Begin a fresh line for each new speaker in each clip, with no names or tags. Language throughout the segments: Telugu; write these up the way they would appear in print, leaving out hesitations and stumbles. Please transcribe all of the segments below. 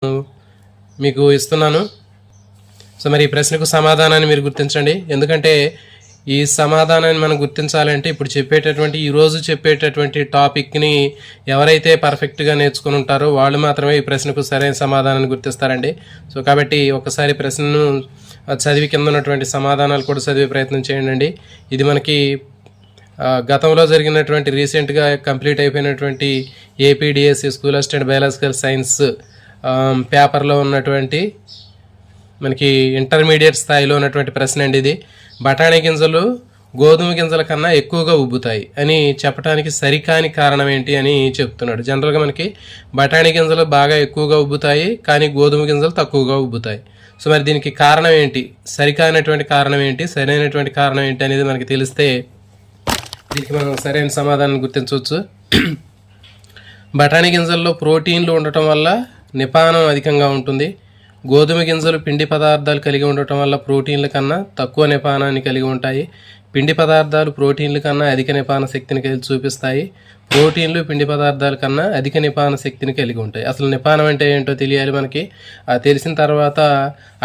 మీకు ఇస్తున్నాను. సో మరి ఈ ప్రశ్నకు సమాధానాన్ని మీరు గుర్తించండి. ఎందుకంటే ఈ సమాధానాన్ని మనం గుర్తించాలంటే ఇప్పుడు ఈరోజు చెప్పేటటువంటి టాపిక్ని ఎవరైతే పర్ఫెక్ట్గా నేర్చుకుని ఉంటారో వాళ్ళు మాత్రమే ఈ ప్రశ్నకు సరైన సమాధానాన్ని గుర్తిస్తారండి. సో కాబట్టి ఒకసారి ప్రశ్నను చదివి కింద ఉన్నటువంటి సమాధానాలు కూడా చదివే ప్రయత్నం చేయండి. ఇది మనకి గతంలో జరిగినటువంటి రీసెంట్గా కంప్లీట్ అయిపోయినటువంటి AP DSC school assistant biological science పేపర్లో ఉన్నటువంటి మనకి ఇంటర్మీడియట్ స్థాయిలో ఉన్నటువంటి ప్రశ్న అండి ఇది. బఠానీ గింజలు గోధుమ గింజల కన్నా ఎక్కువగా ఉబ్బుతాయి అని చెప్పడానికి సరికాని కారణం ఏంటి అని చెప్తున్నాడు. జనరల్గా మనకి బఠానీ గింజలు బాగా ఎక్కువగా ఉబ్బుతాయి, కానీ గోధుమ గింజలు తక్కువగా ఉబ్బుతాయి. సో మరి దీనికి కారణం ఏంటి, సరికానటువంటి కారణం ఏంటి, సరైనటువంటి కారణం ఏంటి అనేది మనకి తెలిస్తే దీనికి మనం సరైన సమాధానం గుర్తించవచ్చు. బఠానీ గింజల్లో ప్రోటీన్లు ఉండటం వల్ల నిపానం అధికంగా ఉంటుంది. గోధుమ గింజలు పిండి పదార్థాలు కలిగి ఉండటం వల్ల ప్రోటీన్ల కన్నా తక్కువ నిపానాన్ని కలిగి ఉంటాయి. పిండి పదార్థాలు ప్రోటీన్ల కన్నా అధిక నిపాన శక్తిని చూపిస్తాయి. ప్రోటీన్లు పిండి పదార్థాల కన్నా అధిక నిపాన శక్తిని కలిగి ఉంటాయి. అసలు నిపానం అంటే ఏంటో తెలియాలి మనకి. తెలిసిన తర్వాత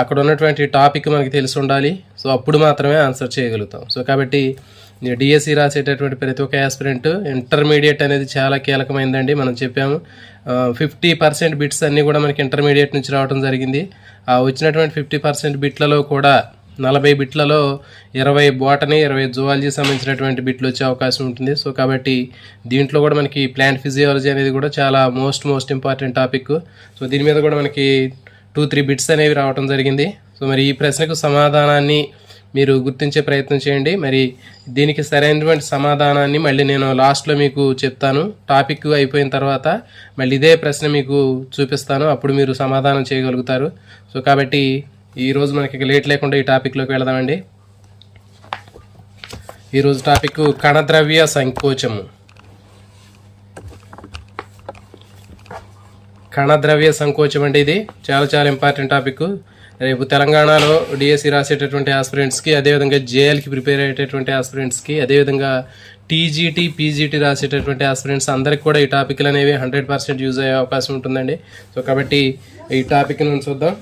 అక్కడ ఉన్నటువంటి టాపిక్ మనకి తెలిసి ఉండాలి. సో అప్పుడు మాత్రమే ఆన్సర్ చేయగలుగుతాం. సో కాబట్టి డిఎస్సి రాసేటటువంటి ప్రతి ఒక్క యాస్పిరెంట్ ఇంటర్మీడియట్ అనేది చాలా కీలకమైందండి. మనం చెప్పాము 50% బిట్స్ అన్నీ కూడా మనకి ఇంటర్మీడియట్ నుంచి రావడం జరిగింది. వచ్చినటువంటి 50% బిట్లలో కూడా 40 బిట్లలో 20 బోటనీ 20 జువాలజీ సంబంధించినటువంటి బిట్లు వచ్చే అవకాశం ఉంటుంది. సో కాబట్టి దీంట్లో కూడా మనకి ప్లాంట్ ఫిజియాలజీ అనేది కూడా చాలా మోస్ట్ ఇంపార్టెంట్ టాపిక్. సో దీని మీద కూడా మనకి 2-3 బిట్స్ అనేవి రావడం జరిగింది. సో మరి ఈ ప్రశ్నకు సమాధానాన్ని మీరు గుర్తించే ప్రయత్నం చేయండి. మరి దీనికి సరైనటువంటి సమాధానాన్ని మళ్ళీ నేను లాస్ట్లో మీకు చెప్తాను. టాపిక్ అయిపోయిన తర్వాత మళ్ళీ ఇదే ప్రశ్న మీకు చూపిస్తాను, అప్పుడు మీరు సమాధానం చేయగలుగుతారు. సో కాబట్టి ఈరోజు మనకి లేట్ లేకుండా ఈ టాపిక్లోకి వెళదామండి. ఈరోజు టాపిక్ కణద్రవ్య సంకోచము. కణద్రవ్య సంకోచం అంటే ఇది చాలా ఇంపార్టెంట్ టాపిక్. రేపు తెలంగాణలో డిఎస్సి రాసేటటువంటి ఆస్పిరెంట్స్కి, అదేవిధంగా జేఎల్కి ప్రిపేర్ అయ్యేటటువంటి ఆస్పిరెంట్స్కి, అదేవిధంగా టీజీటీ పీజీటీ రాసేటటువంటి ఆస్పిరెంట్స్ అందరికి కూడా ఈ టాపిక్లు అనేవి 100% యూజ్ అయ్యే అవకాశం ఉంటుందండి. సో కాబట్టి ఈ టాపిక్ మనం చూద్దాం.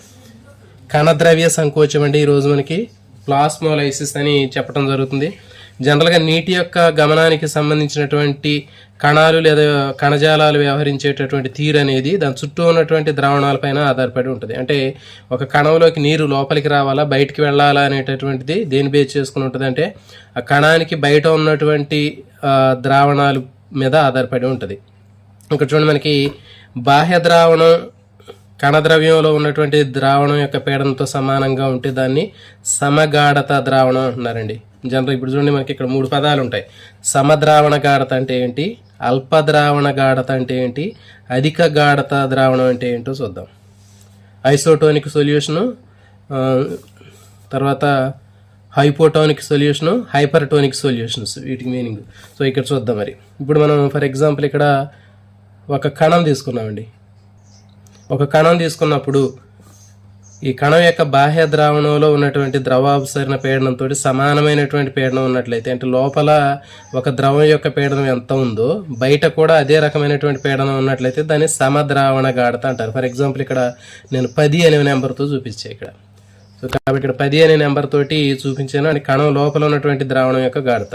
కణద్రవ్య సంకోచం అంటే ఈరోజు మనకి ప్లాస్మోలైసిస్ అని చెప్పడం జరుగుతుంది. జనరల్గా నీటి యొక్క గమనానికి సంబంధించినటువంటి కణాలు లేదా కణజాలాలు వ్యవహరించేటటువంటి తీరు అనేది దాని చుట్టూ ఉన్నటువంటి ద్రావణాలపైన ఆధారపడి ఉంటుంది. అంటే ఒక కణంలోకి నీరు లోపలికి రావాలా బయటికి వెళ్ళాలా అనేటటువంటిది దేని బేస్ చేసుకుని ఉంటుంది అంటే ఆ కణానికి బయట ఉన్నటువంటి ద్రావణాల మీద ఆధారపడి ఉంటుంది. ఇక్కడ చూడండి, మనకి బాహ్య ద్రావణం కణద్రవ్యంలో ఉన్నటువంటి ద్రావణం యొక్క పీడనంతో సమానంగా ఉంటే దాన్ని సమగాఢత ద్రావణం అంటున్నారండి. జనరల్ ఇప్పుడు చూడండి, మనకి ఇక్కడ 3 పదాలు ఉంటాయి. సమద్రావణ గాఢత అంటే ఏంటి, అల్పద్రావణ గాఢత అంటే ఏంటి, అధిక గాఢత ద్రావణం అంటే ఏంటో చూద్దాం. ఐసోటోనిక్ సొల్యూషను, తర్వాత హైపోటోనిక్ సొల్యూషను, హైపర్టోనిక్ సొల్యూషన్స్, వీటికి మీనింగ్. సో ఇక్కడ చూద్దాం. మరి ఇప్పుడు మనం ఫర్ ఎగ్జాంపుల్ ఇక్కడ ఒక కణం తీసుకున్నామండి. ఒక కణం తీసుకున్నప్పుడు ఈ కణం యొక్క బాహ్య ద్రావణంలో ఉన్నటువంటి ద్రవాభిసరణ పీడనంతో సమానమైనటువంటి పీడనం ఉన్నట్లయితే, అంటే లోపల ఒక ద్రవం యొక్క పీడనం ఎంత ఉందో బయట కూడా అదే రకమైనటువంటి పీడనం ఉన్నట్లయితే దాన్ని సమద్రావణ గాఢత అంటారు. ఫర్ ఎగ్జాంపుల్ ఇక్కడ నేను 10 అనే నెంబర్తో చూపించాను ఇక్కడ. సో కాబట్టి ఇక్కడ 10 అనే నెంబర్ తోటి చూపించాను. అని కణం లోపల ఉన్నటువంటి ద్రావణం యొక్క గాఢత,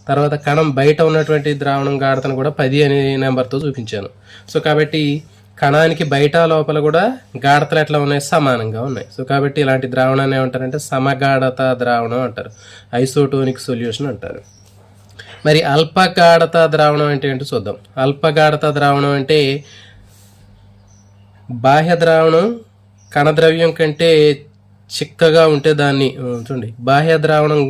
తర్వాత కణం బయట ఉన్నటువంటి ద్రావణం గాఢతను కూడా 10 అనే నెంబర్తో చూపించాను. సో కాబట్టి కణానికి బయట లోపల కూడా గాఢతలు ఎట్లా ఉన్నాయి, సమానంగా ఉన్నాయి. సో కాబట్టి ఇలాంటి ద్రావణాన్ని ఏమంటారంటే సమగాఢత ద్రావణం అంటారు, ఐసోటోనిక్ సొల్యూషన్ అంటారు. మరి అల్పగాఢత ద్రావణం అంటే ఏంటో చూద్దాం. అల్పగాఢత ద్రావణం అంటే బాహ్య ద్రావణం కణద్రవ్యం కంటే చిక్కగా ఉంటే దాన్ని చూడండి, బాహ్య ద్రావణం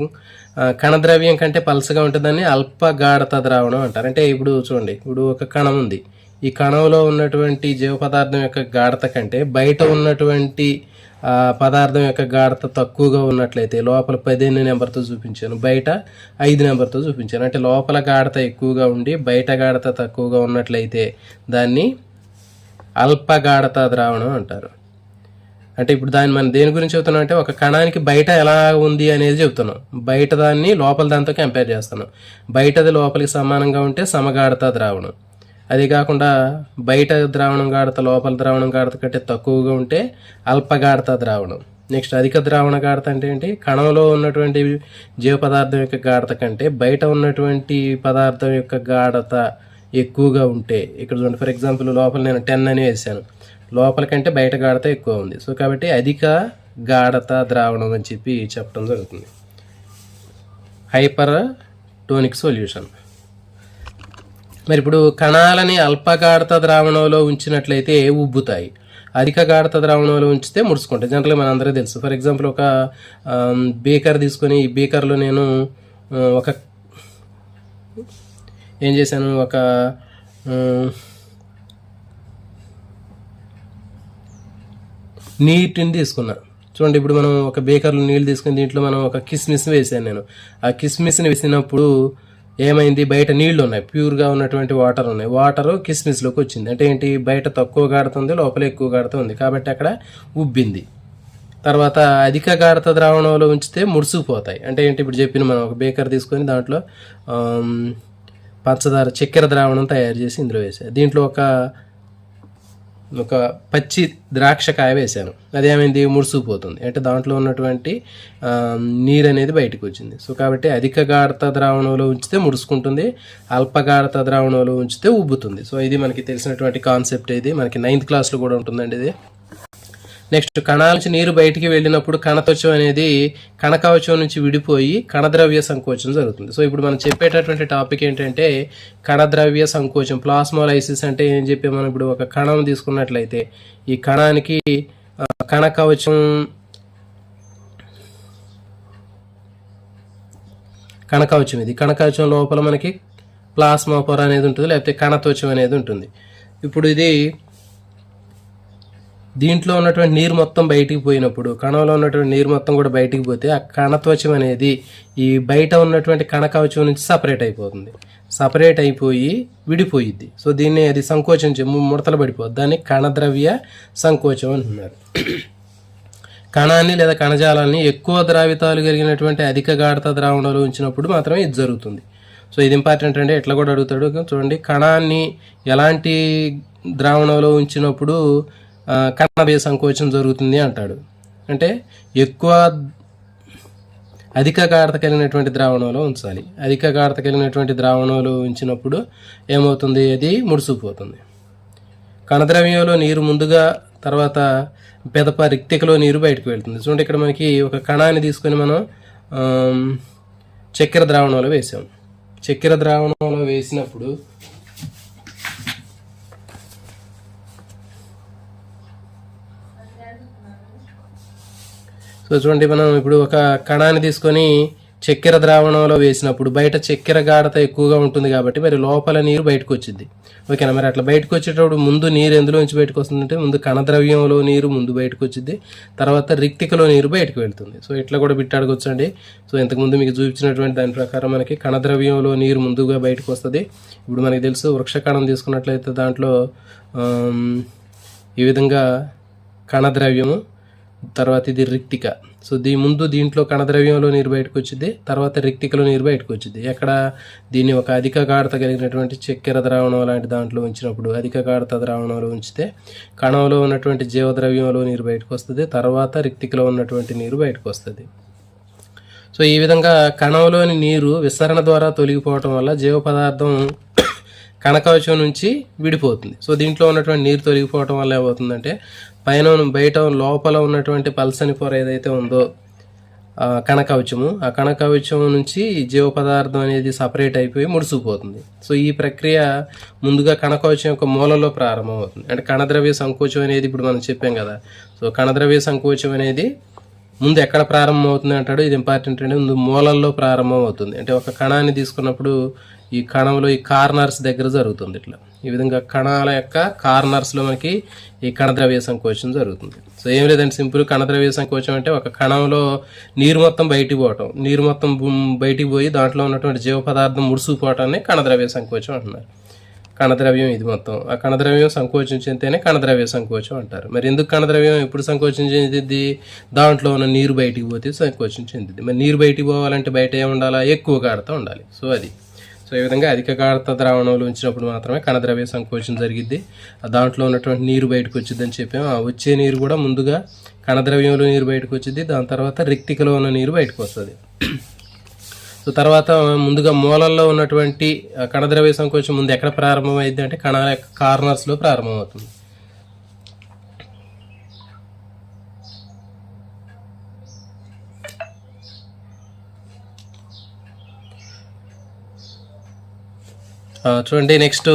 కణద్రవ్యం కంటే పలసగా ఉంటే దాన్ని అల్పగాఢత ద్రావణం అంటారు. అంటే ఇప్పుడు చూడండి, ఇప్పుడు ఒక కణం ఉంది. ఈ కణంలో ఉన్నటువంటి జీవ పదార్థం యొక్క గాఢత కంటే బయట ఉన్నటువంటి పదార్థం యొక్క గాఢత తక్కువగా ఉన్నట్లయితే, లోపల 10 నెంబర్తో చూపించాను, బయట 5 నెంబర్తో చూపించాను, అంటే లోపల గాఢత ఎక్కువగా ఉండి బయట గాఢత తక్కువగా ఉన్నట్లయితే దాన్ని అల్పగాఢత ద్రావణం అంటారు. అంటే ఇప్పుడు దాన్ని మనం దేని గురించి చెబుతున్నాం అంటే ఒక కణానికి బయట ఎలా ఉంది అనేది చెబుతున్నాం, బయట దాన్ని లోపల దాంతో కంపేర్ చేస్తున్నాం. బయటది లోపలికి సమానంగా ఉంటే సమగాఢత ద్రావణం, అది కాకుండా బయట ద్రావణం గాఢత లోపల ద్రావణం గాఢత కంటే తక్కువగా ఉంటే అల్పగాఢత ద్రావణం. నెక్స్ట్ అధిక ద్రావణ గాఢత అంటే ఏంటి, కణంలో ఉన్నటువంటి జీవ పదార్థం యొక్క గాఢత కంటే బయట ఉన్నటువంటి పదార్థం యొక్క గాఢత ఎక్కువగా ఉంటే, ఇక్కడ చూడండి ఫర్ ఎగ్జాంపుల్ లోపల నేను 10 అని వేసాను, లోపల కంటే బయట గాఢత ఎక్కువ ఉంది. సో కాబట్టి అధిక గాఢత ద్రావణం అని చెప్పడం జరుగుతుంది. Hyper tonic solution. మరి ఇప్పుడు కణాలని అల్పగాఢత ద్రావణంలో ఉంచినట్లయితే ఉబ్బుతాయి, అధిక గాఢత ద్రావణంలో ఉంచితే ముడుచుకుంటాయి. జనరల్గా మన అందరికీ తెలుసు. ఫర్ ఎగ్జాంపుల్ ఒక బీకర్ తీసుకొని ఈ బీకర్లో నేను ఏం చేశాను, ఒక నీటిని తీసుకున్నా. చూడండి ఇప్పుడు మనం ఒక బేకర్లో నీళ్ళు తీసుకుని దీంట్లో మనం ఒక కిస్మిస్ వేసాను నేను. ఆ కిస్మిస్ని వేసినప్పుడు ఏమైంది, బయట నీళ్లు ఉన్నాయి, ప్యూర్గా ఉన్నటువంటి వాటర్ ఉన్నాయి, వాటర్ కిస్మిస్లోకి వచ్చింది. అంటే ఏంటి, బయట తక్కువ గాఢత ఉంది, లోపల ఎక్కువ గాఢత ఉంది, కాబట్టి అక్కడ ఉబ్బింది. తర్వాత అధిక గాఢత ద్రావణంలో ఉంచితే ముడుచుకుపోతాయి. అంటే ఏంటి, ఇప్పుడు చెప్పిన మనం ఒక బేకర్ తీసుకొని దాంట్లో పంచదార చక్కెర ద్రావణం తయారు చేసి ఇందులో వేసాను. దీంట్లో ఒక పచ్చి ద్రాక్షకాయ వేసాను, అదేమైంది, ముడుచుకుపోతుంది. అంటే దాంట్లో ఉన్నటువంటి నీరు అనేది బయటకు వచ్చింది. సో కాబట్టి అధిక గాఢత ద్రావణంలో ఉంచితే ముడుచుకుంటుంది, అల్పగాఢత ద్రావణంలో ఉంచితే ఉబ్బుతుంది. సో ఇది మనకి తెలిసినటువంటి కాన్సెప్ట్. ఇది మనకి 9th క్లాస్లో కూడా ఉంటుందండి ఇది. నెక్స్ట్ కణాల నుంచి నీరు బయటికి వెళ్ళినప్పుడు కణత్వచం అనేది కణకవచం నుంచి విడిపోయి కణద్రవ్య సంకోచం జరుగుతుంది. సో ఇప్పుడు మనం చెప్పేటటువంటి టాపిక్ ఏంటంటే కణద్రవ్య సంకోచం. ప్లాస్మోలైసిస్ అంటే ఏం చెప్పి మనం ఇప్పుడు ఒక కణం తీసుకున్నట్లయితే ఈ కణానికి కణకవచం ఇది కణకవచం లోపల మనకి ప్లాస్మా పొర అనేది ఉంటుంది, లేకపోతే కణత్వచం అనేది ఉంటుంది. ఇప్పుడు ఇది దీంట్లో ఉన్నటువంటి నీరు మొత్తం బయటికి పోయినప్పుడు, కణంలో ఉన్నటువంటి నీరు మొత్తం కూడా బయటికి పోతే ఆ కణత్వచం అనేది ఈ బయట ఉన్నటువంటి కణకవచం నుంచి సపరేట్ అయిపోయి విడిపోయిద్ది. సో దీన్ని అది సంకోచించి ముడతలు పడిపోద్ది, దాన్ని కణద్రవ్య సంకోచం అంటున్నారు. కణాన్ని లేదా కణజాలాన్ని ఎక్కువ ద్రావితాలు కలిగినటువంటి అధిక గాఢత ద్రావణంలో ఉంచినప్పుడు మాత్రమే ఇది జరుగుతుంది. సో ఇది ఇంపార్టెంట్ అంటే ఎట్లా కూడా అడుగుతాడు. చూడండి, కణాన్ని ఎలాంటి ద్రావణంలో ఉంచినప్పుడు కణద్రవ్య సంకోచం జరుగుతుంది అంటాడు. అంటే అధిక గాఢత కలిగినటువంటి ద్రావణంలో ఉంచాలి. అధిక గాఢత కలిగినటువంటి ద్రావణంలో ఉంచినప్పుడు ఏమవుతుంది, అది ముడుచుకుపోతుంది. కణద్రవ్యంలో నీరు ముందుగా, తర్వాత పెదప రిక్తికలో నీరు బయటకు వెళ్తుంది. చూడండి ఇక్కడ మనకి ఒక కణాన్ని తీసుకొని మనం చక్కెర ద్రావణంలో వేసాం. చక్కెర ద్రావణంలో వేసినప్పుడు సో చూడండి మనం ఇప్పుడు ఒక కణాన్ని తీసుకొని చక్కెర ద్రావణంలో వేసినప్పుడు బయట చక్కెర గాఢత ఎక్కువగా ఉంటుంది కాబట్టి మరి లోపల నీరు బయటకు వచ్చింది. ఓకేనా, మరి అట్లా బయటకు వచ్చేటప్పుడు ముందు నీరు ఎందులోంచి బయటకు వస్తుందంటే ముందు కణద్రవ్యంలో నీరు ముందు బయటకు వచ్చింది, తర్వాత రిక్తికలో నీరు బయటకు వెళ్తుంది. సో ఇట్లా కూడా బిట్ అడగొచ్చండి. సో ఇంతకుముందు మీకు చూపించినటువంటి దాని ప్రకారం మనకి కణద్రవ్యంలో నీరు ముందుగా బయటకు వస్తుంది. ఇప్పుడు మనకి తెలుసు వృక్ష కణం తీసుకున్నట్లయితే దాంట్లో ఈ విధంగా కణద్రవ్యము, తర్వాత ఇది రిక్తిక. సో దీంట్లో కణద్రవ్యంలో నీరు బయటకు వచ్చింది, తర్వాత రిక్తికలో నీరు బయటకు వచ్చింది. ఎక్కడ దీన్ని ఒక అధిక గాఢత కలిగినటువంటి చక్కెర ద్రావణం లాంటి దాంట్లో ఉంచినప్పుడు, అధిక గాఢత ద్రావణంలో ఉంచితే కణంలో ఉన్నటువంటి జీవద్రవ్యంలో నీరు బయటకు వస్తుంది, తర్వాత రిక్తికలో ఉన్నటువంటి నీరు బయటకు వస్తుంది. సో ఈ విధంగా కణంలోని నీరు విసరణ ద్వారా తొలగిపోవటం వల్ల జీవ పదార్థం కణకవచం నుంచి విడిపోతుంది. సో దీంట్లో ఉన్నటువంటి నీరు తొలగిపోవటం వల్ల ఏమవుతుందంటే బయట లోపల ఉన్నటువంటి పల్సని పొర ఏదైతే ఉందో కణకవచము, ఆ కణకవచం నుంచి జీవ పదార్థం అనేది సపరేట్ అయిపోయి ముడుచుకుపోతుంది. సో ఈ ప్రక్రియ ముందుగా కణకవచం యొక్క మూలలో ప్రారంభమవుతుంది. అంటే కణద్రవ్య సంకోచం అనేది ఇప్పుడు మనం చెప్పాం కదా. సో కణద్రవ్య సంకోచం అనేది ముందు ఎక్కడ ప్రారంభం అవుతుంది అంటాడు. ఇది ఇంపార్టెంట్ అంటే ముందు మూలల్లో ప్రారంభం అవుతుంది. అంటే ఒక కణాన్ని తీసుకున్నప్పుడు ఈ కణంలో ఈ కార్నర్స్ దగ్గర జరుగుతుంది. ఇట్లా ఈ విధంగా కణాల యొక్క కార్నర్స్లో మనకి ఈ కణద్రవ్య సంకోచం జరుగుతుంది. సో ఏం లేదంటే సింపుల్, కణద్రవ్య సంకోచం అంటే ఒక కణంలో నీరు మొత్తం బయటికి పోవటం, నీరు మొత్తం బయటికి పోయి దాంట్లో ఉన్నటువంటి జీవ పదార్థం ముడుచుకుపోవటాన్ని కణద్రవ్య సంకోచం అంటున్నారు. కణద్రవ్యం ఇది మొత్తం, ఆ కణద్రవ్యం సంకోచం చెందితేనే కణద్రవ్య సంకోచం అంటారు. మరి ఎందుకు కణద్రవ్యం ఎప్పుడు సంకోచం చెందిద్ది? దాంట్లో ఉన్న నీరు బయటికి పోతే సంకోచం చెందిద్ది. మరి నీరు బయటికి పోవాలంటే బయట ఏముండాలా? ఎక్కువ గాఢత ఉండాలి. సో అది. సో ఈ విధంగా అధిక గాఢత ద్రావణంలో ఉంచినప్పుడు మాత్రమే కణద్రవ్య సంకోచం జరిగిద్ది. దాంట్లో ఉన్నటువంటి నీరు బయటకు వచ్చిందని చెప్పాము. ఆ వచ్చే నీరు కూడా ముందుగా కణద్రవ్యంలో నీరు బయటకు వచ్చింది, దాని తర్వాత రిక్తికలో ఉన్న నీరు బయటకు వస్తుంది. సో తర్వాత ముందుగా మూలల్లో ఉన్నటువంటి కణద్రవ్య సంకోచం ముందు ఎక్కడ ప్రారంభమైంది అంటే కణాల యొక్క కార్నర్స్లో ప్రారంభమవుతుంది. చూడండి, నెక్స్ట్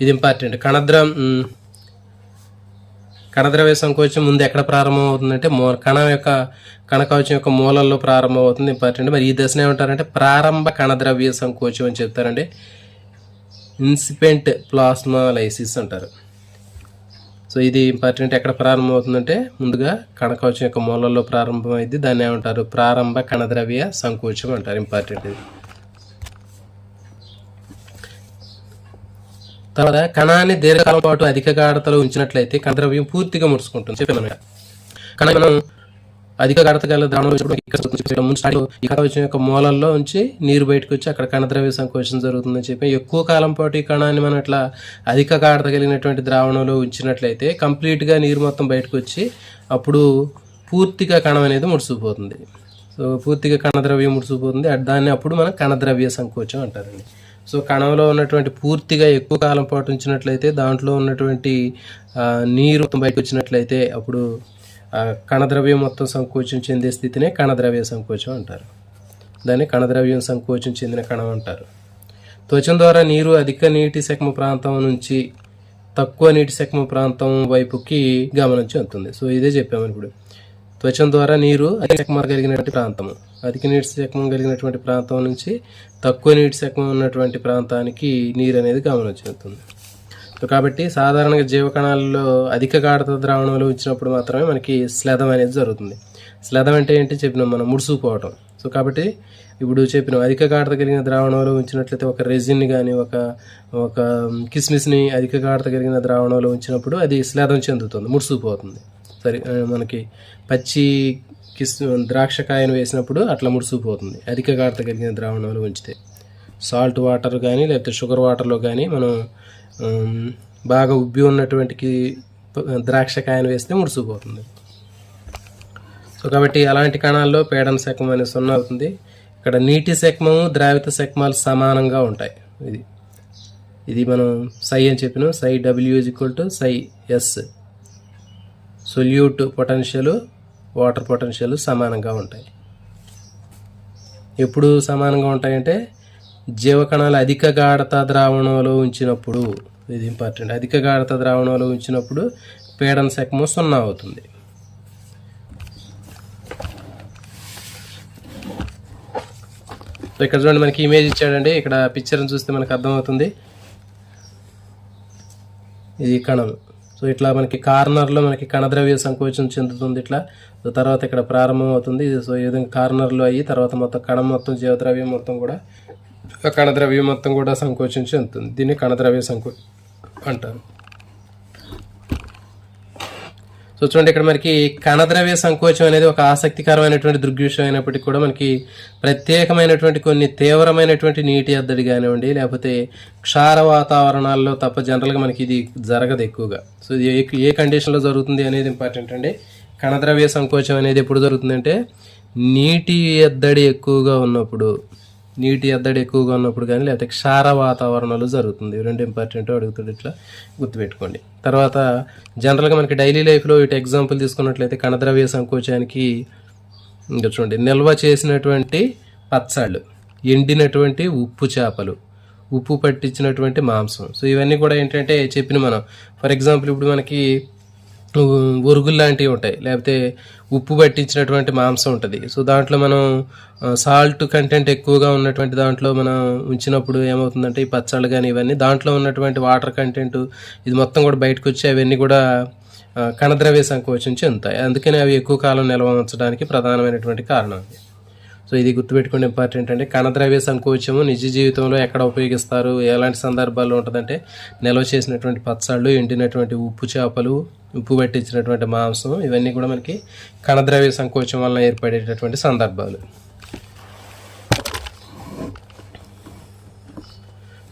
ఇది ఇంపార్టెంట్. కణద్రవ్య సంకోచం ముందు ఎక్కడ ప్రారంభం అవుతుందంటే కణకవచం యొక్క మూలల్లో ప్రారంభం అవుతుంది. ఇంపార్టెంట్. మరి ఈ దశను ఏమంటారంటే ప్రారంభ కణద్రవ్య సంకోచం అని చెప్తారండి. ఇన్సిపెంట్ ప్లాస్మాలైసిస్ అంటారు. సో ఇది ఇంపార్టెంట్. ఎక్కడ ప్రారంభం అవుతుందంటే ముందుగా కణకవచం యొక్క మూలల్లో ప్రారంభమైంది, దాన్ని ఏమంటారు ప్రారంభ కణద్రవ్య సంకోచం అంటారు. ఇంపార్టెంట్. ఇది తర్వాత కణాన్ని దీర్ఘకాలం పాటు అధిక గాఢతలో ఉంచినట్లయితే కణద్రవ్యం పూర్తిగా ముడుచుకుంటుంది. చెప్పాను కణాన్ని మనం అధిక గాఢత గల ద్రావణం ఈ కణకవచం యొక్క మూలల్లో ఉంచి నీరు బయటకు వచ్చి అక్కడ కణద్రవ్య సంకోచం జరుగుతుందని చెప్పి ఎక్కువ కాలం పాటు ఈ కణాన్ని మనం అట్లా అధిక గాఢత కలిగినటువంటి ద్రావణంలో ఉంచినట్లయితే కంప్లీట్గా నీరు మొత్తం బయటకు వచ్చి అప్పుడు పూర్తిగా కణం అనేది ముడుచుకుపోతుంది. సో పూర్తిగా కణద్రవ్యం ముడుచుకుపోతుంది, దాన్ని అప్పుడు మనం కణద్రవ్య సంకోచం అంటారండి. సో కణంలో ఉన్నటువంటి పూర్తిగా ఎక్కువ కాలం పాటు ఉంచినట్లయితే దాంట్లో ఉన్నటువంటి నీరు మొత్తం బయటకు వచ్చినట్లయితే అప్పుడు కణద్రవ్యం మొత్తం సంకోచం చెందే స్థితినే కణద్రవ్య సంకోచం అంటారు. దాన్ని కణద్రవ్యం సంకోచం చెందిన కణం అంటారు. త్వచం ద్వారా నీరు అధిక నీటి శకమ ప్రాంతం నుంచి తక్కువ నీటి శకమ ప్రాంతం వైపుకి గమనం చెందుతుంది. సో ఇదే చెప్పాము ఇప్పుడు. త్వచం ద్వారా నీరు అధిక శకమం కలిగినటువంటి ప్రాంతము, అధిక నీటి శకమం కలిగినటువంటి ప్రాంతం నుంచి తక్కువ నీటి శకమం ఉన్నటువంటి ప్రాంతానికి నీరు అనేది గమనం చెందుతుంది. సో కాబట్టి సాధారణంగా జీవకణాలలో అధిక గాఢత ద్రావణంలో ఉంచినప్పుడు మాత్రమే మనకి స్లెదం అనేది జరుగుతుంది. స్లెదం అంటే ఏంటి చెప్పినాం మనం, ముడుచుకుపోవటం. సో కాబట్టి ఇప్పుడు చెప్పినాం అధిక గాఢత కలిగిన ద్రావణంలో ఉంచినట్లయితే ఒక రెజిన్ని కానీ ఒక కిస్మిస్ని అధిక గాఢత కలిగిన ద్రావణంలో ఉంచినప్పుడు అది స్లెదం చెందుతుంది, ముడుచుకుపోతుంది. సరే, మనకి పచ్చి ద్రాక్షకాయను వేసినప్పుడు అట్లా ముడుచుకుపోతుంది అధిక గాఢత కలిగిన ద్రావణంలో ఉంచితే. సాల్ట్ వాటర్ కానీ లేకపోతే షుగర్ వాటర్లో కానీ మనం బాగా ఉబ్బి ఉన్నటువంటి ద్రాక్షకాయను వేస్తే ముడుచుకుపోతుంది. సో కాబట్టి అలాంటి కణాల్లో పీడన శకమం అనేది 0 అవుతుంది. ఇక్కడ నీటి శకమము ద్రావిత శకమాలు సమానంగా ఉంటాయి. ఇది మనం సై అని చెప్పినాం. సై W = సై S. Solute potential, water potential సమానంగా ఉంటాయి. ఎప్పుడు సమానంగా ఉంటాయంటే జీవకణాలు అధిక గాఢత ద్రావణంలో ఉంచినప్పుడు. ఇది ఇంపార్టెంట్. అధిక గాఢత ద్రావణంలో ఉంచినప్పుడు పీడన శకమం 0 అవుతుంది. ఇక్కడ చూడండి, మనకి ఇమేజ్ ఇచ్చాడండి. ఇక్కడ పిక్చర్ని చూస్తే మనకు అర్థమవుతుంది. ఇది కణం. సో ఇట్లా మనకి కార్నర్లో మనకి కణద్రవ్య సంకోచం చెందుతుంది ఇట్లా. సో తర్వాత ఇక్కడ ప్రారంభం అవుతుంది. సో ఈ విధంగా కార్నర్లో అయ్యి తర్వాత మొత్తం కణం మొత్తం జీవద్రవ్యం మొత్తం కూడా కణద్రవ్యం మొత్తం కూడా సంకోచం చెందుతుంది. దీన్ని కణద్రవ్య సంకోచం అంటారు. సో చూడండి, ఇక్కడ మనకి కణద్రవ్య సంకోచం అనేది ఒక ఆసక్తికరమైనటువంటి దృగ్విషయం అయినప్పటికీ కూడా మనకి ప్రత్యేకమైనటువంటి కొన్ని తీవ్రమైనటువంటి నీటి ఎద్దడి కానివ్వండి లేకపోతే క్షార వాతావరణాల్లో తప్ప జనరల్గా మనకి ఇది జరగదు ఎక్కువగా. సో ఇది ఏ కండిషన్లో జరుగుతుంది అనేది ఇంపార్టెంట్ అండి. కణద్రవ్య సంకోచం అనేది ఎప్పుడు జరుగుతుందంటే నీటి ఎద్దడి ఎక్కువగా ఉన్నప్పుడు కానీ లేకపోతే క్షార వాతావరణంలో జరుగుతుంది. ఇవి 2 ఇంపార్టెంట్ అడుగుతాడు, ఇట్లా గుర్తుపెట్టుకోండి. తర్వాత జనరల్గా మనకి డైలీ లైఫ్లో ఇటు ఎగ్జాంపుల్ తీసుకున్నట్లయితే కణద్రవ్య సంకోచానికి ఇంకా చూడండి, నిల్వ చేసినటువంటి పచ్చళ్ళు, ఎండినటువంటి ఉప్పు చేపలు, ఉప్పు పట్టించినటువంటి మాంసం. సో ఇవన్నీ కూడా ఏంటంటే చెప్పిన మనం ఫర్ ఎగ్జాంపుల్ ఇప్పుడు మనకి ఒరుగులు లాంటివి ఉంటాయి, లేకపోతే ఉప్పు పట్టించినటువంటి మాంసం ఉంటుంది. సో దాంట్లో మనం సాల్ట్ కంటెంట్ ఎక్కువగా ఉన్నటువంటి దాంట్లో మనం ఉంచినప్పుడు ఏమవుతుందంటే ఈ పచ్చళ్ళు కానీ ఇవన్నీ దాంట్లో ఉన్నటువంటి వాటర్ కంటెంట్ ఇది మొత్తం కూడా బయటకు వచ్చి అవన్నీ కూడా కణద్రవ్య సంకోచం చెందుతాయి. అందుకని అవి ఎక్కువ కాలం నిల్వ ఉంచడానికి ప్రధానమైనటువంటి కారణం అది. సో ఇది గుర్తుపెట్టుకోండి, ఇంపార్టెంట్ అండి. కణద్రవ్య సంకోచము నిజ జీవితంలో ఎక్కడ ఉపయోగిస్తారు, ఎలాంటి సందర్భాల్లో ఉంటుందంటే నిల్వ చేసినటువంటి పచ్చళ్ళు, ఎండినటువంటి ఉప్పు చేపలు, ఉప్పు పట్టించినటువంటి మాంసం, ఇవన్నీ కూడా మనకి కణద్రవ్య సంకోచం వలన ఏర్పడేటటువంటి సందర్భాలు.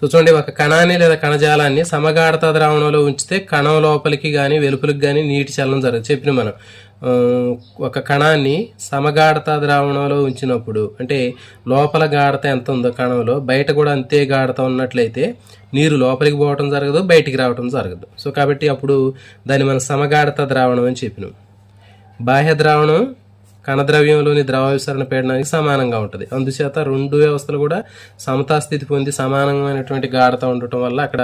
సో చూడండి, ఒక కణాన్ని లేదా కణజాలాన్ని సమగాఢత ద్రావణంలో ఉంచితే కణం లోపలికి కానీ వెలుపలికి కానీ నీటి చలనం జరగదు. చెప్పిన మనం ఒక కణాన్ని సమగాఢత ద్రావణంలో ఉంచినప్పుడు అంటే లోపల గాఢత ఎంత ఉందో కణంలో బయట కూడా అంతే గాఢత ఉన్నట్లయితే నీరు లోపలికి పోవటం జరగదు, బయటికి రావటం జరగదు. సో కాబట్టి అప్పుడు దాన్ని మనం సమగాఢత ద్రావణం అని చెప్పినాం. బాహ్య ద్రావణం కణద్రవ్యంలోని ద్రవ విసరణ పీడనానికి సమానంగా ఉంటుంది. అందుచేత రెండు వ్యవస్థలు కూడా సమతాస్థితి పొంది సమానమైనటువంటి గాఢత ఉండటం వల్ల అక్కడ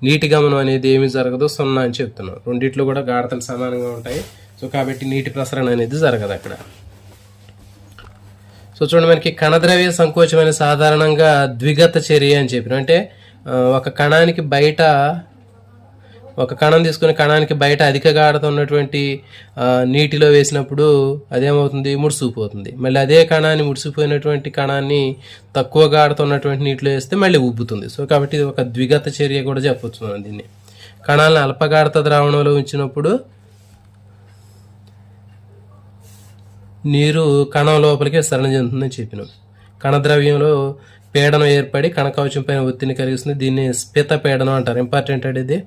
నీటి గమనం అనేది ఏమీ జరగదు, 0 అని చెప్తున్నాం. రెండిట్లో కూడా గాఢతలు సమానంగా ఉంటాయి. సో కాబట్టి నీటి ప్రసరణ అనేది జరగదు అక్కడ. సో చూడండి, మనకి కణద్రవ్య సంకోచం అనేది సాధారణంగా ద్విగత చర్య అని చెప్పిన. అంటే ఒక కణానికి బయట ఒక కణం తీసుకుని కణానికి బయట అధిక గాఢత ఉన్నటువంటి నీటిలో వేసినప్పుడు అదేమవుతుంది, ముడిసిపోతుంది. మళ్ళీ అదే కణాన్ని ముడిసిపోయినటువంటి కణాన్ని తక్కువ గాఢత ఉన్నటువంటి నీటిలో వేస్తే మళ్ళీ ఉబ్బుతుంది. సో కాబట్టి ఇది ఒక ద్విగత చర్య కూడా చెప్పొచ్చు మనం దీన్ని. కణాలను అల్పగాఢత ద్రావణంలో ఉంచినప్పుడు నీరు కణం లోపలికి విసరణ చెందుతుందని చెప్పినాం. కణద్రవ్యంలో పీడనం ఏర్పడి కణకవచం పైన ఒత్తిడిని కలిగిస్తుంది. దీన్ని స్ఫిత పీడనం అంటారు. ఇంపార్టెంట్ అంటే ఇది.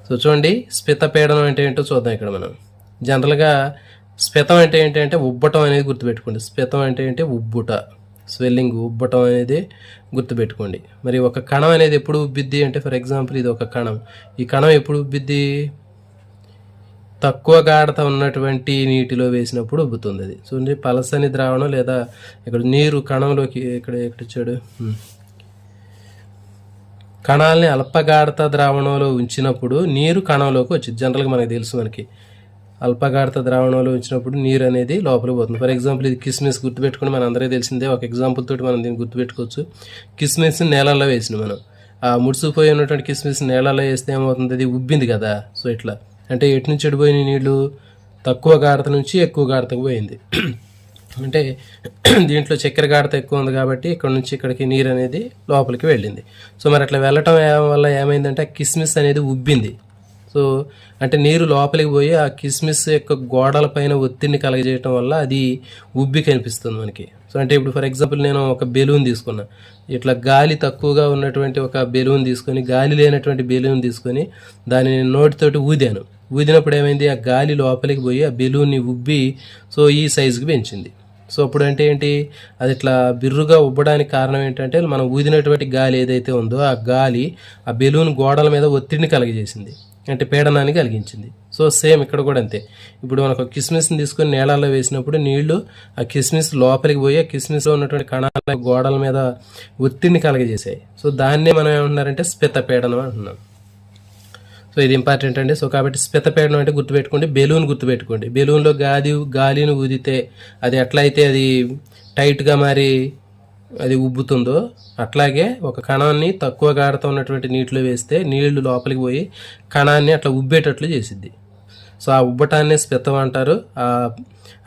సో చూడండి, స్ఫిత పీడనం అంటే ఏంటో చూద్దాం. ఇక్కడ మనం జనరల్గా స్ఫితం అంటే ఏంటంటే ఉబ్బటం అనేది గుర్తుపెట్టుకోండి. స్ఫితం అంటే ఏంటి, ఉబ్బుట, స్వెల్లింగ్, ఉబ్బటం అనేది గుర్తుపెట్టుకోండి. మరి ఒక కణం అనేది ఎప్పుడు ఉబ్బిద్ది అంటే, ఫర్ ఎగ్జాంపుల్ ఇది ఒక కణం. ఈ కణం ఎప్పుడు ఉబ్బిద్ది, తక్కువ గాఢత ఉన్నటువంటి నీటిలో వేసినప్పుడు ఉబ్బుతుంది అది. చూడండి, పలసని ద్రావణం లేదా ఇక్కడ నీరు కణంలోకి ఇక్కడ ఇచ్చాడు. కణాలని అల్పగాఢత ద్రావణంలో ఉంచినప్పుడు నీరు కణంలోకి వచ్చింది. జనరల్గా మనకు తెలుసు, మనకి అల్పగాఢత ద్రావణంలో ఉంచినప్పుడు నీరు అనేది లోపలికి పోతుంది. ఫర్ ఎగ్జాంపుల్ ఇది కిస్మిస్ గుర్తుపెట్టుకుని మన అందరికీ తెలిసిందే. ఒక ఎగ్జాంపుల్ తోటి మనం దీన్ని గుర్తుపెట్టుకోవచ్చు. కిస్మిస్ నేలల్లో వేసిన మనం ఆ ముడిసిపోయి ఉన్నటువంటి కిస్మిస్ నేలల్లో వేస్తే ఏమవుతుంది, అది ఉబ్బింది కదా. సో ఇట్లా అంటే ఎటు నుంచి ఎడిపోయిన నీళ్లు, తక్కువ గాఢత నుంచి ఎక్కువ గాఢతకు పోయింది. అంటే దీంట్లో చక్కెర గాఢత ఎక్కువ ఉంది కాబట్టి ఇక్కడ నుంచి ఇక్కడికి నీరు అనేది లోపలికి వెళ్ళింది. సో మరి అట్లా వెళ్ళటం వల్ల ఏమైందంటే ఆ కిస్మిస్ అనేది ఉబ్బింది. సో అంటే నీరు లోపలికి పోయి ఆ కిస్మిస్ యొక్క గోడల పైన ఒత్తిడిని కలగజేయటం వల్ల అది ఉబ్బి కనిపిస్తుంది మనకి. సో అంటే ఇప్పుడు ఫర్ ఎగ్జాంపుల్ నేను ఒక బెలూన్ తీసుకున్నా, ఇట్లా గాలి తక్కువగా ఉన్నటువంటి ఒక బెలూన్ తీసుకొని, గాలి లేనటువంటి బెలూన్ తీసుకొని దాన్ని నోటితోటి ఊదినప్పుడు ఏమైంది, ఆ గాలి లోపలికి పోయి ఆ బెలూన్ని ఉబ్బి సో ఈ సైజుకి పెంచింది. సో అప్పుడు అంటే ఏంటి, అది ఇట్లా బిర్రుగా ఉబ్బడానికి కారణం ఏంటంటే మనం ఊదినటువంటి గాలి ఏదైతే ఉందో ఆ గాలి ఆ బెలూన్ గోడల మీద ఒత్తిడిని కలగజేసింది, అంటే పీడనాన్ని కలిగించింది. సో సేమ్ ఇక్కడ కూడా అంతే. ఇప్పుడు మనకు కిస్మిస్ని తీసుకొని నీళ్ళల్లో వేసినప్పుడు నీళ్లు ఆ కిస్మిస్ లోపలికి పోయి ఆ కిస్మిస్లో ఉన్నటువంటి కణాల గోడల మీద ఒత్తిడిని కలగజేసాయి. సో దాన్నే మనం ఏమంటున్నారంటే స్ఫిత పీడనం అంటున్నాం. సో ఇది ఇంపార్టెంట్ అండి. సో కాబట్టి స్ఫిత పీడనం అంటే గుర్తుపెట్టుకోండి, బెలూన్ గుర్తుపెట్టుకోండి. బెలూన్లో గాలిని ఊదితే అది ఎట్లయితే అది టైట్గా మరి అది ఉబ్బుతుందో అట్లాగే ఒక కణాన్ని తక్కువ గాఢత ఉన్నటువంటి నీటిలో వేస్తే నీళ్లు లోపలికి పోయి కణాన్ని అట్లా ఉబ్బేటట్లు చేసిద్ది. సో ఆ ఉబ్బటాన్నే స్ఫితం అంటారు.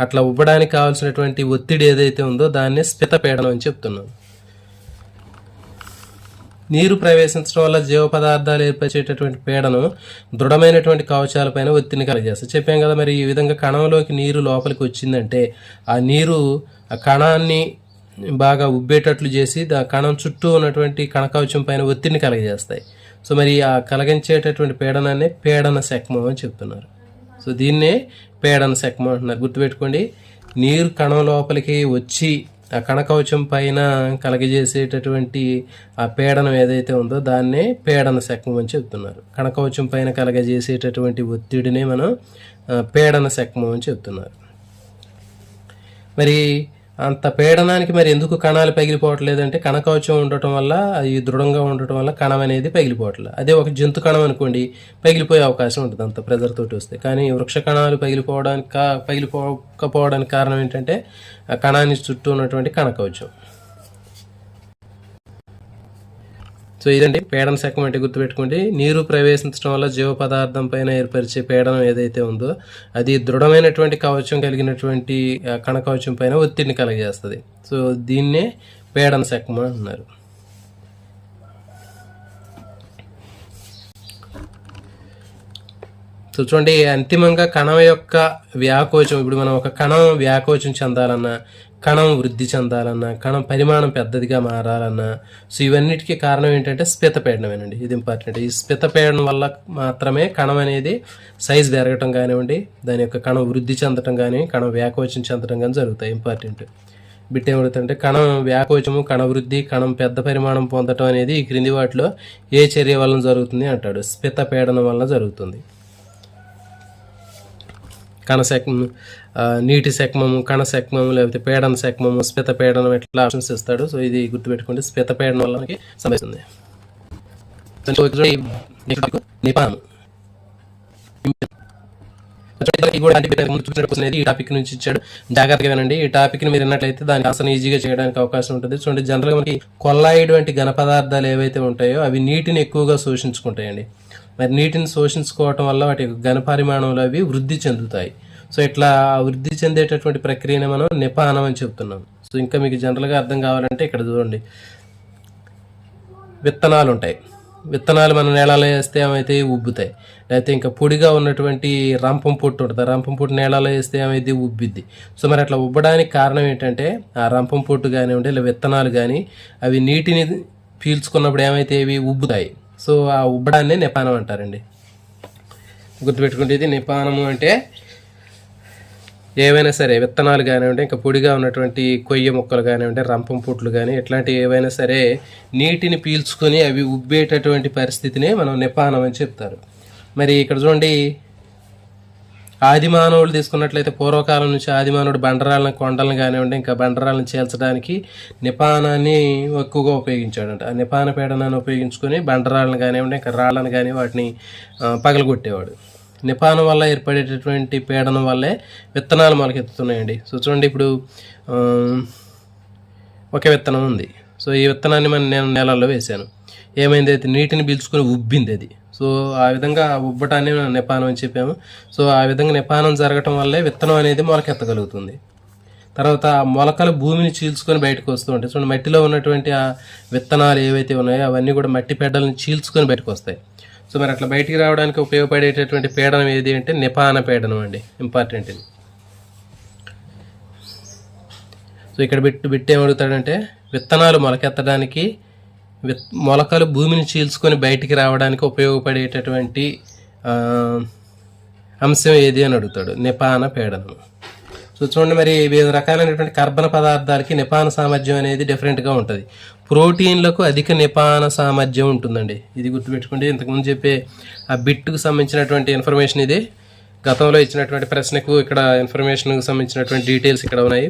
అట్లా ఉబ్బడానికి కావాల్సినటువంటి ఒత్తిడి ఏదైతే ఉందో దాన్నే స్ఫిత పీడనం అని చెప్తున్నాను. నీరు ప్రవేశించడం వల్ల జీవ పదార్థాలు ఏర్పరిచేటటువంటి పీడనం దృఢమైనటువంటి కవచాలపైన ఒత్తిడిని కలిగజేస్తుంది. చెప్పాం కదా, మరి ఈ విధంగా కణంలోకి నీరు లోపలికి వచ్చిందంటే ఆ నీరు ఆ కణాన్ని బాగా ఉబ్బేటట్లు చేసి ఆ కణం చుట్టూ ఉన్నటువంటి కణకవచం పైన ఒత్తిడిని కలగజేస్తాయి. సో మరి ఆ కలిగించేటటువంటి పీడనాన్ని పీడన శక్మం అని చెప్తున్నారు. సో దీన్నే పీడన శక్మం అంటున్నారు. గుర్తుపెట్టుకోండి, నీరు కణం లోపలికి వచ్చి ఆ కణకవచం పైన కలగజేసేటటువంటి ఆ పీడనం ఏదైతే ఉందో దాన్నే పీడన శక్మం అని చెప్తున్నారు. కణకవచం పైన కలగజేసేటటువంటి ఒత్తిడినే మనం పీడన శక్మం అని చెప్తున్నారు. మరి అంత పీడనానికి మరి ఎందుకు కణాలు పగిలిపోవట్లేదంటే కణకవచం ఉండటం వల్ల, అది దృఢంగా ఉండటం వల్ల కణం అనేది పగిలిపోవట్లేదు. అదే ఒక జంతు కణం అనుకోండి, పగిలిపోయే అవకాశం ఉంటుంది అంత ప్రెజర్ తోటి వస్తే. కానీ వృక్ష కణాలు పగిలిపోకపోవడానికి కారణం ఏంటంటే ఆ కణాన్ని చుట్టూ ఉన్నటువంటి కణకవచం. సో ఇదండి పీడన శకం అంటే గుర్తుపెట్టుకోండి. నీరు ప్రవేశించడం వల్ల జీవ పదార్థం పైన ఏర్పరిచే పీడనం ఏదైతే ఉందో అది దృఢమైనటువంటి కవచం కలిగినటువంటి కణకవచం పైన ఒత్తిడిని కలగజేస్తుంది. సో దీన్నే పీడన శకం అంటున్నారు. సో చూడండి, అంతిమంగా కణం యొక్క వ్యాకోచం, ఇప్పుడు మనం ఒక కణం వ్యాకోచం చెందాలన్నా కణం వృద్ధి చెందాలన్నా, కణం పరిమాణం పెద్దదిగా మారాలన్నా, సో ఇవన్నిటికీ కారణం ఏంటంటే స్పితపీడనమేనండి. ఇది ఇంపార్టెంట్. ఈ స్పితపీడనం వల్ల మాత్రమే కణం అనేది సైజ్ పెరగటం కానివ్వండి, దాని యొక్క కణం వృద్ధి చెందటం కానీ, కణం వ్యాకోచం చెందటం కానీ జరుగుతాయి. ఇంపార్టెంట్ బిట్ ఏమవుతుందంటే కణం వ్యాకోచము, కణ వృద్ధి, కణం పెద్ద పరిమాణం పొందటం అనేది ఈ క్రింది వాటిలో ఏ చర్య వలన జరుగుతుంది అంటాడు. స్పితపీడనం వలన జరుగుతుంది. నీటి శక్మము, కణ శక్మము, లేకపోతే పీడన శక్మము, స్పిత పీడనం ఇట్లా ఆప్షన్స్ ఇస్తాడు. సో ఇది గుర్తుపెట్టుకుంటే స్పిత పీడనం వల్ల మనకి సంభవిస్తుంది. నిపానం ఈ టాపిక్ నుంచి ఇచ్చాడు, జాగ్రత్తగా వినండి. ఈ టాపిక్ ని మీరు విన్నట్లయితే దానికి ఆన్సర్ ఈజీగా చేయడానికి అవకాశం ఉంటుంది. చూడండి, జనరల్ గా మనకి కొల్లాయిడ్ వంటి ఘన పదార్థాలు ఏవైతే ఉంటాయో అవి నీటిని ఎక్కువగా శోషించుకుంటాయండి. మరి నీటిని శోషించుకోవటం వల్ల వాటి ఘన పరిమాణంలో అవి వృద్ధి చెందుతాయి. సో ఇట్లా వృద్ధి చెందేటటువంటి ప్రక్రియని మనం నిపానం అని చెప్తున్నాం. సో ఇంకా మీకు జనరల్గా అర్థం కావాలంటే ఇక్కడ చూడండి, విత్తనాలు ఉంటాయి. విత్తనాలు మనం నేలలో వేస్తే ఏమైతే ఉబ్బుతాయి. లేకపోతే ఇంకా పొడిగా ఉన్నటువంటి రంపం పొట్టు ఉంటుంది. ఆ రంపం పొట్టు నేలలో వేస్తే ఏమైతే ఉబ్బిద్ది. సో మరి అట్లా ఉబ్బడానికి కారణం ఏంటంటే ఆ రంపం పొట్టు కానివ్వండి, ఇలా విత్తనాలు కానీ అవి నీటిని పీల్చుకున్నప్పుడు ఏమైతే ఇవి ఉబ్బుతాయి. సో ఆ ఉబ్బడాన్ని నిపానం అంటారండి. గుర్తుపెట్టుకుంటే ఇది నిపానము అంటే ఏవైనా సరే విత్తనాలు కానివ్వండి, ఇంకా పొడిగా ఉన్నటువంటి కొయ్య ముక్కలు కానివ్వండి, రంపం పుట్లు కానీ ఇట్లాంటివి ఏవైనా సరే నీటిని పీల్చుకొని అవి ఉబ్బేటటువంటి పరిస్థితిని మనం నిపానం అని చెప్తారు. మరి ఇక్కడ చూడండి, ఆదిమానవులు తీసుకున్నట్లయితే పూర్వకాలం నుంచి ఆదిమానవుడు బండరాళ్ళని, కొండలను కానివ్వండి, ఇంకా బండరాళ్ళని చేల్చడానికి నిపానాన్ని ఎక్కువగా ఉపయోగించాడంట. ఆ నిపాన పీడనాన్ని ఉపయోగించుకొని బండరాళ్ళని కానివ్వండి, ఇంకా రాళ్ళని కానీ వాటిని పగలగొట్టేవాడు. నిపానం వల్ల ఏర్పడేటటువంటి పీడనం వల్లే విత్తనాలు మొలకెత్తుతున్నాయండి. సో చూడండి, ఇప్పుడు ఒకే విత్తనం ఉంది. సో ఈ విత్తనాన్ని నేను నేలల్లో వేశాను. ఏమైంది, అయితే నీటిని పీల్చుకొని ఉబ్బింది అది. సో ఆ విధంగా ఉబ్బటాన్ని నిపానం అని చెప్పాము. సో ఆ విధంగా నిపానం జరగటం వల్లే విత్తనం అనేది మొలకెత్తగలుగుతుంది. తర్వాత ఆ మొలకలు భూమిని చీల్చుకొని బయటకు వస్తూ ఉంటాయి. చూడండి, మట్టిలో ఉన్నటువంటి ఆ విత్తనాలు ఏవైతే ఉన్నాయో అవన్నీ కూడా మట్టి పెడ్డలను చీల్చుకొని బయటకు వస్తాయి. సో మరి అట్లా బయటికి రావడానికి ఉపయోగపడేటటువంటి పీడనం ఏది అంటే నిపాన పీడనం అండి. ఇంపార్టెంట్ ఇది. సో ఇక్కడ బిట్ ఏమడుగుతాడంటే విత్తనాలు మొలకెత్తడానికి, మొలకలు భూమిని చీల్చుకొని బయటికి రావడానికి ఉపయోగపడేటటువంటి అంశం ఏది అని అడుగుతాడు. నిపాన పీడనం. సో చూడండి, మరి వివిధ రకాలైనటువంటి కర్బన పదార్థాలకి నిపాన సామర్థ్యం అనేది డిఫరెంట్గా ఉంటుంది. ప్రోటీన్లకు అధిక నిపాన సామర్థ్యం ఉంటుందండి. ఇది గుర్తుపెట్టుకోండి. ఇంతకుముందు చెప్పే ఆ బిట్కు సంబంధించినటువంటి ఇన్ఫర్మేషన్ ఇది. గతంలో ఇచ్చినటువంటి ప్రశ్నకు ఇక్కడ ఇన్ఫర్మేషన్కు సంబంధించినటువంటి డీటెయిల్స్ ఇక్కడ ఉన్నాయి.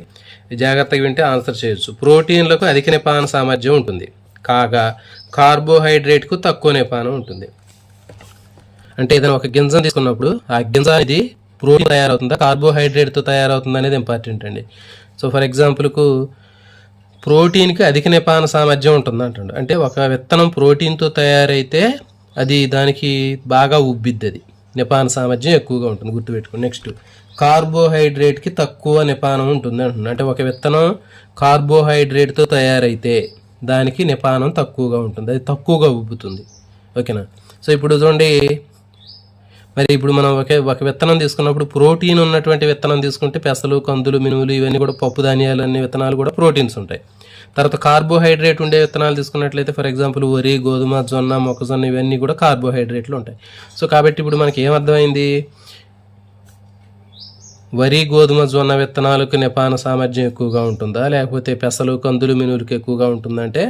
జాగ్రత్తగా వింటే ఆన్సర్ చేయొచ్చు. ప్రోటీన్లకు అధిక నిపాన సామర్థ్యం ఉంటుంది, కాగా కార్బోహైడ్రేట్కు తక్కువ నిపానం ఉంటుంది. అంటే ఏదైనా ఒక గింజను తీసుకున్నప్పుడు ఆ గింజ అనేది ప్రోటీన్ తయారవుతుందా, కార్బోహైడ్రేట్తో తయారవుతుందా అనేది ఇంపార్టెంట్ అండి. సో ఫర్ ఎగ్జాంపుల్కు ప్రోటీన్కి అధిక నిపాన సామర్థ్యం ఉంటుంది అంటాడు. అంటే ఒక విత్తనం ప్రోటీన్తో తయారైతే అది దానికి బాగా ఉబ్బిద్ది, అది నిపాన సామర్థ్యం ఎక్కువగా ఉంటుంది. గుర్తుపెట్టుకోండి. నెక్స్ట్, కార్బోహైడ్రేట్కి తక్కువ నిపానం ఉంటుంది అంటున్నాడు. అంటే ఒక విత్తనం కార్బోహైడ్రేట్తో తయారైతే దానికి నిపానం తక్కువగా ఉంటుంది, అది తక్కువగా ఉబ్బుతుంది. ఓకేనా. సో ఇప్పుడు చూడండి, మరి ఇప్పుడు మనం ఒక విత్తనం తీసుకున్నప్పుడు ప్రోటీన్ ఉన్నటువంటి విత్తనం తీసుకుంటే పెసలు, కందులు, మినుములు ఇవన్నీ కూడా పప్పు ధాన్యాలు అన్ని విత్తనాలు కూడా ప్రోటీన్స్ ఉంటాయి. తర్వాత కార్బోహైడ్రేట్ ఉండే విత్తనాలు తీసుకున్నట్లయితే ఫర్ ఎగ్జాంపుల్ వరి, గోధుమ, జొన్న, మొక్కజొన్న ఇవన్నీ కూడా కార్బోహైడ్రేట్లు ఉంటాయి. సో కాబట్టి ఇప్పుడు మనకి ఏమర్థమైంది, వరి, గోధుమ, జొన్న విత్తనాలకు నిపాన సామర్థ్యం ఎక్కువగా ఉంటుందా, లేకపోతే పెసలు, కందులు, మినుములకు ఎక్కువగా ఉంటుందంటే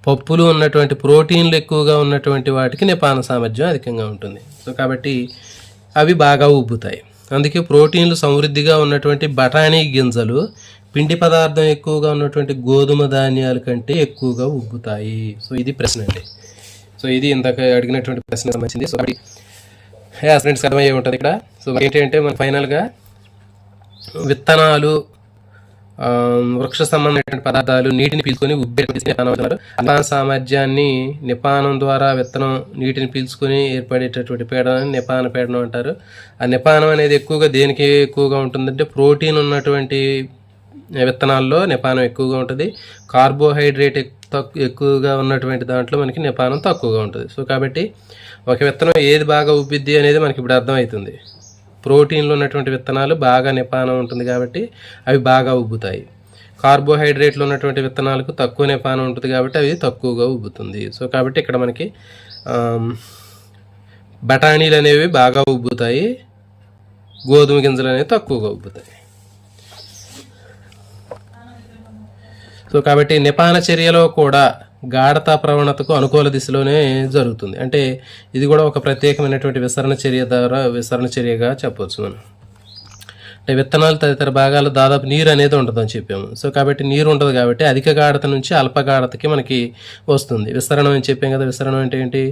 పప్పులు ఉన్నటువంటి ప్రోటీన్లు ఎక్కువగా ఉన్నటువంటి వాటికి నిపాన సామర్థ్యం అధికంగా ఉంటుంది. సో కాబట్టి అవి బాగా ఉబ్బుతాయి. అందుకే ప్రోటీన్లు సమృద్ధిగా ఉన్నటువంటి బఠానీ గింజలు పిండి పదార్థం ఎక్కువగా ఉన్నటువంటి గోధుమ ధాన్యాల కంటే ఎక్కువగా ఉబ్బుతాయి. సో ఇది ప్రశ్న అండి. సో ఇది ఇందాక అడిగినటువంటి ప్రశ్న సంబంధించింది. సో ఫ్రెండ్స్ అర్థమయ్యే ఉంటుంది ఇక్కడ. సో ఏంటంటే మన ఫైనల్గా విత్తనాలు, వృక్ష సంబంధమైనటువంటి పదార్థాలు నీటిని పీల్చుకొని ఉబ్బే నిపాన సామర్థ్యాన్ని నిపానం ద్వారా విత్తనం నీటిని పీల్చుకొని ఏర్పడేటటువంటి పీడనాన్ని నిపాన పీడనం అంటారు. ఆ నిపానం అనేది ఎక్కువగా దేనికి ఎక్కువగా ఉంటుందంటే ప్రోటీన్ ఉన్నటువంటి విత్తనాల్లో నిపానం ఎక్కువగా ఉంటుంది, కార్బోహైడ్రేట్ ఎక్కువగా ఉన్నటువంటి దాంట్లో మనకి నిపానం తక్కువగా ఉంటుంది. సో కాబట్టి ఒక విత్తనం ఏది బాగా ఉబ్బిద్ది అనేది మనకి ఇప్పుడు అర్థమవుతుంది. ప్రోటీన్లు ఉన్నటువంటి విత్తనాలు బాగా నిపానం ఉంటుంది కాబట్టి అవి బాగా ఉబ్బుతాయి. కార్బోహైడ్రేట్లు ఉన్నటువంటి విత్తనాలకు తక్కువ నిపానం ఉంటుంది కాబట్టి అవి తక్కువగా ఉబ్బుతుంది. సో కాబట్టి ఇక్కడ మనకి బఠానీలు అనేవి బాగా ఉబ్బుతాయి, గోధుమ గింజలు అనేవి తక్కువగా ఉబ్బుతాయి. సో కాబట్టి నిపాన చర్యలో కూడా గాఢత ప్రవణతకు అనుకూల దిశలోనే జరుగుతుంది. అంటే ఇది కూడా ఒక ప్రత్యేకమైనటువంటి విసరణ చర్యగా చెప్పవచ్చు మనం. అంటే విత్తనాలు తదితర భాగాలు దాదాపు నీరు అనేది ఉండదని చెప్పాము. సో కాబట్టి నీరు ఉండదు కాబట్టి అధిక గాఢత నుంచి అల్ప గాఢతకి మనకి వస్తుంది. విస్తరణం అని చెప్పాం కదా, విస్తరణం అంటే ఏంటి?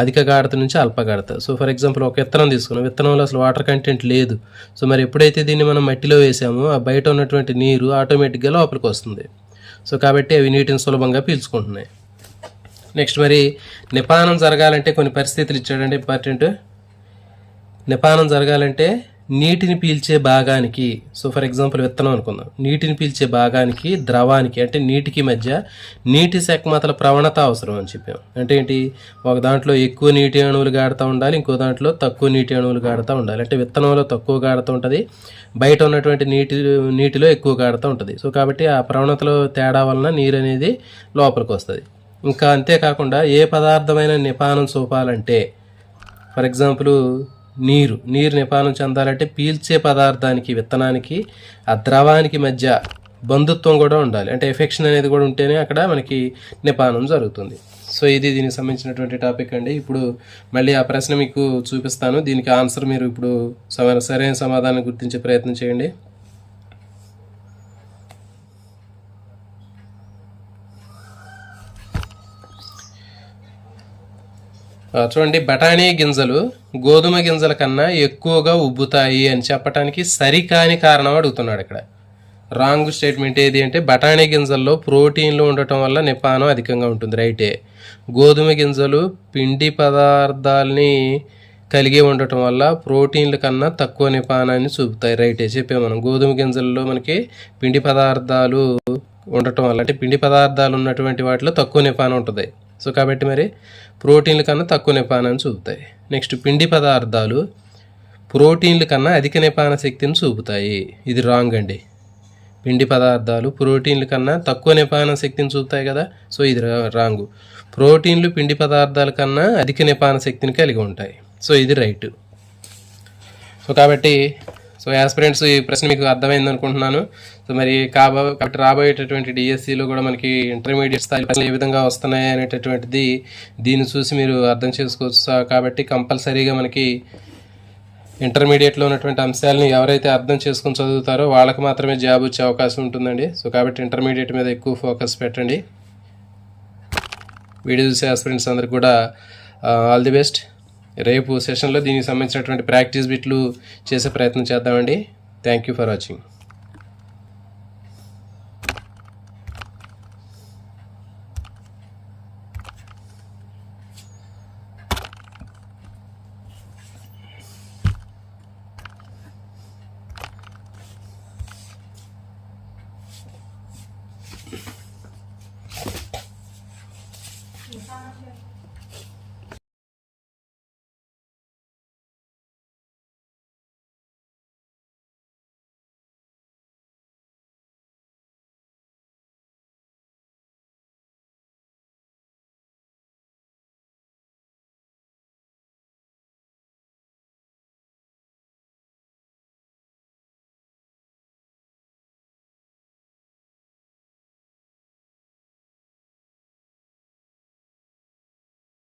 అధిక గాఢత నుంచి అల్ప గాఢత. సో ఫర్ ఎగ్జాంపుల్ ఒక విత్తనం తీసుకున్నాం, విత్తనంలో అసలు వాటర్ కంటెంట్ లేదు. సో మరి ఎప్పుడైతే దీన్ని మనం మట్టిలో వేసామో ఆ బయట ఉన్నటువంటి నీరు ఆటోమేటిక్గా లోపలికి వస్తుంది. సో కాబట్టి అవి నీటిని సులభంగా పీల్చుకుంటున్నాయి. నెక్స్ట్ మరి నిపానం జరగాలంటే కొన్ని పరిస్థితులు ఇచ్చాడంటే ఇంపార్టెంట్. నిపానం జరగాలంటే నీటిని పీల్చే భాగానికి, సో ఫర్ ఎగ్జాంపుల్ విత్తనం అనుకుందాం, నీటిని పీల్చే భాగానికి ద్రవానికి అంటే నీటికి మధ్య నీటి శాఖమతల ప్రవణత అవసరం అని చెప్పాం. అంటే ఏంటి? ఒక దాంట్లో ఎక్కువ నీటి అణువులు గాడుతూ ఉండాలి, ఇంకో దాంట్లో తక్కువ నీటి అణువులు గాడుతూ ఉండాలి. అంటే విత్తనంలో తక్కువ గాడుతూ ఉంటుంది, బయట ఉన్నటువంటి నీటిలో ఎక్కువ గాడుతూ ఉంటుంది. సో కాబట్టి ఆ ప్రవణతలో తేడా వలన నీరు అనేది లోపలికి వస్తుంది. ఇంకా అంతేకాకుండా ఏ పదార్థమైన నిపానం చూపాలంటే, ఫర్ ఎగ్జాంపుల్ నీరు నిపానం చెందాలంటే పీల్చే పదార్థానికి విత్తనానికి ఆ ద్రవానికి మధ్య బంధుత్వం కూడా ఉండాలి. అంటే ఎఫెక్షన్ అనేది కూడా ఉంటేనే అక్కడ మనకి నిపానం జరుగుతుంది. సో ఇది దీనికి సంబంధించినటువంటి టాపిక్ అండి. ఇప్పుడు మళ్ళీ ఆ ప్రశ్న మీకు చూపిస్తాను, దీనికి ఆన్సర్ మీరు ఇప్పుడు సరైన సమాధానం గుర్తించే ప్రయత్నం చేయండి. చూడండి, బఠానీ గింజలు గోధుమ గింజల కన్నా ఎక్కువగా ఉబ్బుతాయి అని చెప్పడానికి సరికాని కారణం అడుగుతున్నాడు ఇక్కడ. రాంగ్ స్టేట్మెంట్ ఏది అంటే బఠానీ గింజల్లో ప్రోటీన్లు ఉండటం వల్ల నిపానం అధికంగా ఉంటుంది, రైటే. గోధుమ గింజలు పిండి పదార్థాలని కలిగి ఉండటం వల్ల ప్రోటీన్ల కన్నా తక్కువ నిపానాన్ని చూపుతాయి, రైటే చెప్పాము మనం. గోధుమ గింజల్లో మనకి పిండి పదార్థాలు ఉండటం వల్ల, అంటే పిండి పదార్థాలు ఉన్నటువంటి వాటిలో తక్కువ నిపానం ఉంటుంది. సో కాబట్టి మరి ప్రోటీన్ల కన్నా తక్కువ నిపానాన్ని చూపుతాయి. నెక్స్ట్ పిండి పదార్థాలు ప్రోటీన్ల కన్నా అధిక నిపాన శక్తిని చూపుతాయి, ఇది రాంగ్ అండి. పిండి పదార్థాలు ప్రోటీన్ల కన్నా తక్కువ నిపాన శక్తిని చూపుతాయి కదా, సో ఇది రాంగు. ప్రోటీన్లు పిండి పదార్థాల కన్నా అధిక నిపాన శక్తిని కలిగి ఉంటాయి, సో ఇది రైట్. సో కాబట్టి యాస్పిరెంట్స్ ఈ ప్రశ్న మీకు అర్థమైంది అనుకుంటున్నాను. సో మరి కాబట్టి రాబోయేటటువంటి డిఎస్సిలో కూడా మనకి ఇంటర్మీడియట్ స్థాయి ప్రశ్నలు ఏ విధంగా వస్తున్నాయి అనేటటువంటిది దీన్ని చూసి మీరు అర్థం చేసుకోవచ్చు. కాబట్టి కంపల్సరీగా మనకి ఇంటర్మీడియట్లో ఉన్నటువంటి అంశాలని ఎవరైతే అర్థం చేసుకుని చదువుతారో వాళ్ళకి మాత్రమే జాబ్ వచ్చే అవకాశం ఉంటుందండి. సో కాబట్టి ఇంటర్మీడియట్ మీద ఎక్కువ ఫోకస్ పెట్టండి. వీడియో చూసే ఆస్పిరెంట్స్ అందరికి కూడా ఆల్ ది బెస్ట్. రేపు సెషన్లో దీనికి సంబంధించినటువంటి ప్రాక్టీస్ బిట్లు చేసే ప్రయత్నం చేద్దామండి. Thank you for watching.